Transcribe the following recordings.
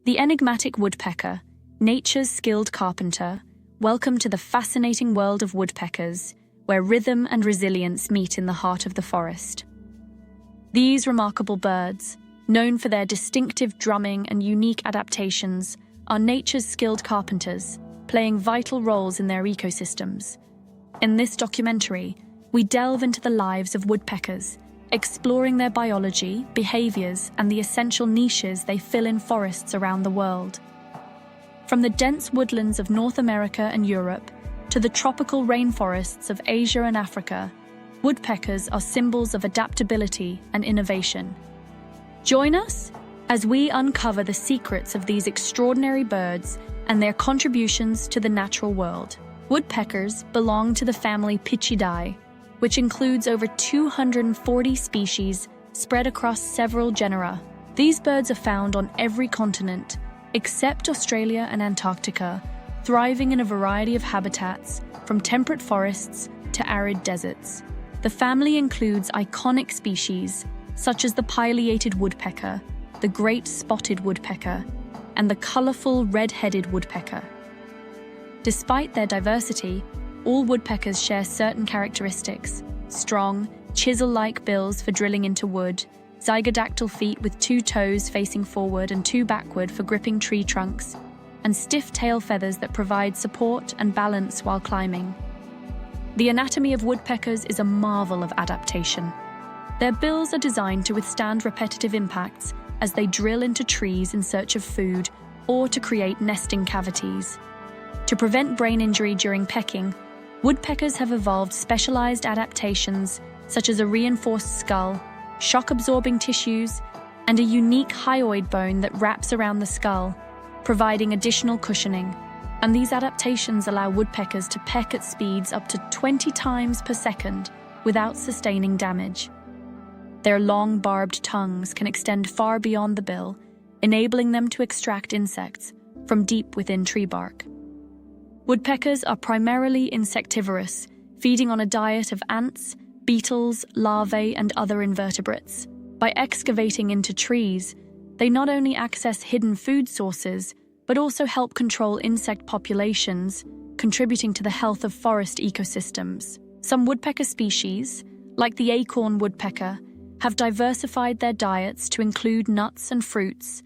The enigmatic woodpecker, nature's skilled carpenter, welcome to the fascinating world of woodpeckers, where rhythm and resilience meet in the heart of the forest. These remarkable birds, known for their distinctive drumming and unique adaptations, are nature's skilled carpenters, playing vital roles in their ecosystems. In this documentary, we delve into the lives of woodpeckers, exploring their biology, behaviors, and the essential niches they fill in forests around the world. From the dense woodlands of North America and Europe to the tropical rainforests of Asia and Africa, woodpeckers are symbols of adaptability and innovation. Join us as we uncover the secrets of these extraordinary birds and their contributions to the natural world. Woodpeckers belong to the family Pitchidae, which includes over 240 species spread across several genera. These birds are found on every continent, except Australia and Antarctica, thriving in a variety of habitats, from temperate forests to arid deserts. The family includes iconic species such as the pileated woodpecker, the great spotted woodpecker, and the colorful red-headed woodpecker. Despite their diversity, all woodpeckers share certain characteristics: strong, chisel-like bills for drilling into wood, zygodactyl feet with 2 toes facing forward and 2 backward for gripping tree trunks, and stiff tail feathers that provide support and balance while climbing. The anatomy of woodpeckers is a marvel of adaptation. Their bills are designed to withstand repetitive impacts as they drill into trees in search of food or to create nesting cavities. To prevent brain injury during pecking, woodpeckers have evolved specialized adaptations such as a reinforced skull, shock-absorbing tissues, and a unique hyoid bone that wraps around the skull, providing additional cushioning. And these adaptations allow woodpeckers to peck at speeds up to 20 times per second without sustaining damage. Their long, barbed tongues can extend far beyond the bill, enabling them to extract insects from deep within tree bark. Woodpeckers are primarily insectivorous, feeding on a diet of ants, beetles, larvae, and other invertebrates. By excavating into trees, they not only access hidden food sources, but also help control insect populations, contributing to the health of forest ecosystems. Some woodpecker species, like the acorn woodpecker, have diversified their diets to include nuts and fruits,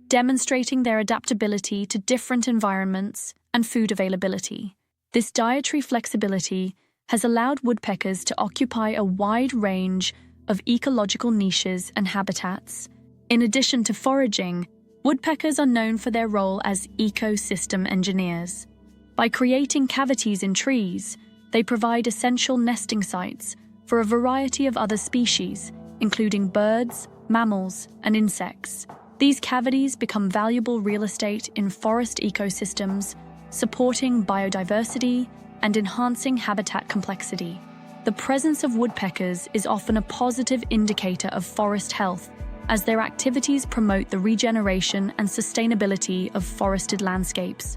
demonstrating their adaptability to different environments and food availability. This dietary flexibility has allowed woodpeckers to occupy a wide range of ecological niches and habitats. In addition to foraging, woodpeckers are known for their role as ecosystem engineers. By creating cavities in trees, they provide essential nesting sites for a variety of other species, including birds, mammals, and insects. These cavities become valuable real estate in forest ecosystems, supporting biodiversity and enhancing habitat complexity. The presence of woodpeckers is often a positive indicator of forest health, as their activities promote the regeneration and sustainability of forested landscapes.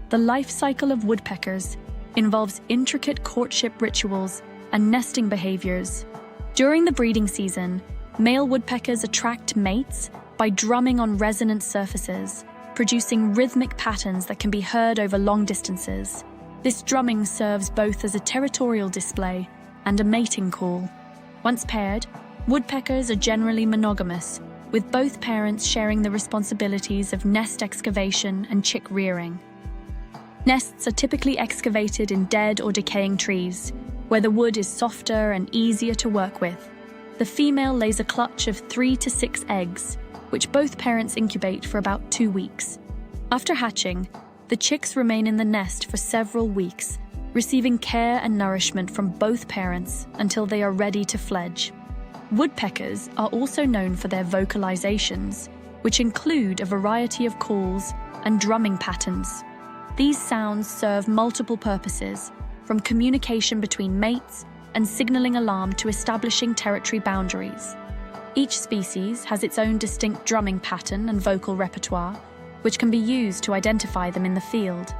The life cycle of woodpeckers involves intricate courtship rituals and nesting behaviors. During the breeding season, male woodpeckers attract mates by drumming on resonant surfaces, producing rhythmic patterns that can be heard over long distances. This drumming serves both as a territorial display and a mating call. Once paired, woodpeckers are generally monogamous, with both parents sharing the responsibilities of nest excavation and chick rearing. Nests are typically excavated in dead or decaying trees, where the wood is softer and easier to work with. The female lays a clutch of 3 to 6 eggs, which both parents incubate for about 2 weeks. After hatching, the chicks remain in the nest for several weeks, receiving care and nourishment from both parents until they are ready to fledge. Woodpeckers are also known for their vocalizations, which include a variety of calls and drumming patterns. These sounds serve multiple purposes, from communication between mates and signaling alarm to establishing territory boundaries. Each species has its own distinct drumming pattern and vocal repertoire, which can be used to identify them in the field.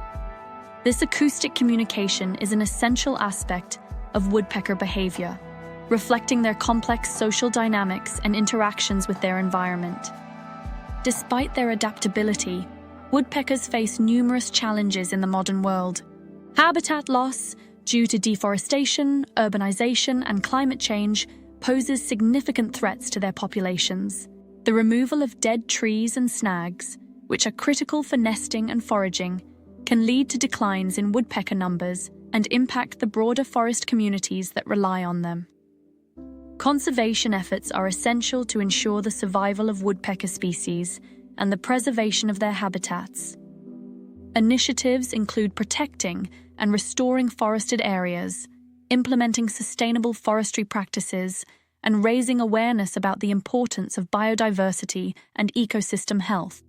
This acoustic communication is an essential aspect of woodpecker behavior, reflecting their complex social dynamics and interactions with their environment. Despite their adaptability, woodpeckers face numerous challenges in the modern world. Habitat loss due to deforestation, urbanization, and climate change poses significant threats to their populations. The removal of dead trees and snags, which are critical for nesting and foraging, can lead to declines in woodpecker numbers and impact the broader forest communities that rely on them. Conservation efforts are essential to ensure the survival of woodpecker species and the preservation of their habitats. Initiatives include protecting and restoring forested areas, implementing sustainable forestry practices, and raising awareness about the importance of biodiversity and ecosystem health.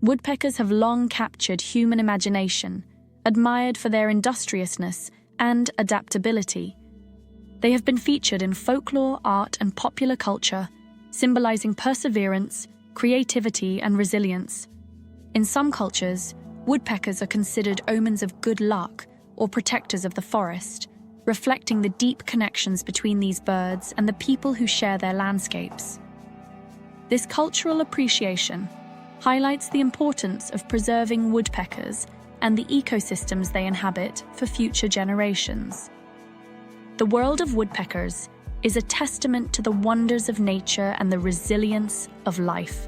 Woodpeckers have long captured human imagination, admired for their industriousness and adaptability. They have been featured in folklore, art, and popular culture, symbolizing perseverance, creativity, and resilience. In some cultures, woodpeckers are considered omens of good luck or protectors of the forest, reflecting the deep connections between these birds and the people who share their landscapes. This cultural appreciation highlights the importance of preserving woodpeckers and the ecosystems they inhabit for future generations. The world of woodpeckers is a testament to the wonders of nature and the resilience of life.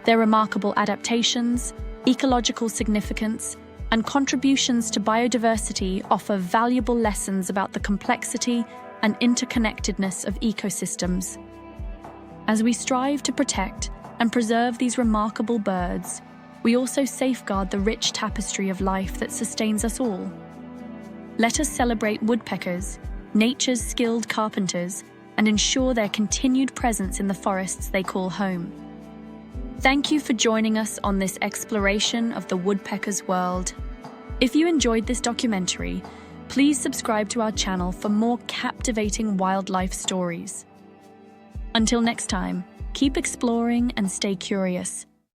Their remarkable adaptations, ecological significance, and contributions to biodiversity offer valuable lessons about the complexity and interconnectedness of ecosystems. As we strive to protect and preserve these remarkable birds, we also safeguard the rich tapestry of life that sustains us all. Let us celebrate woodpeckers, nature's skilled carpenters, and ensure their continued presence in the forests they call home. Thank you for joining us on this exploration of the woodpecker's world. If you enjoyed this documentary, please subscribe to our channel for more captivating wildlife stories. Until next time, keep exploring and stay curious.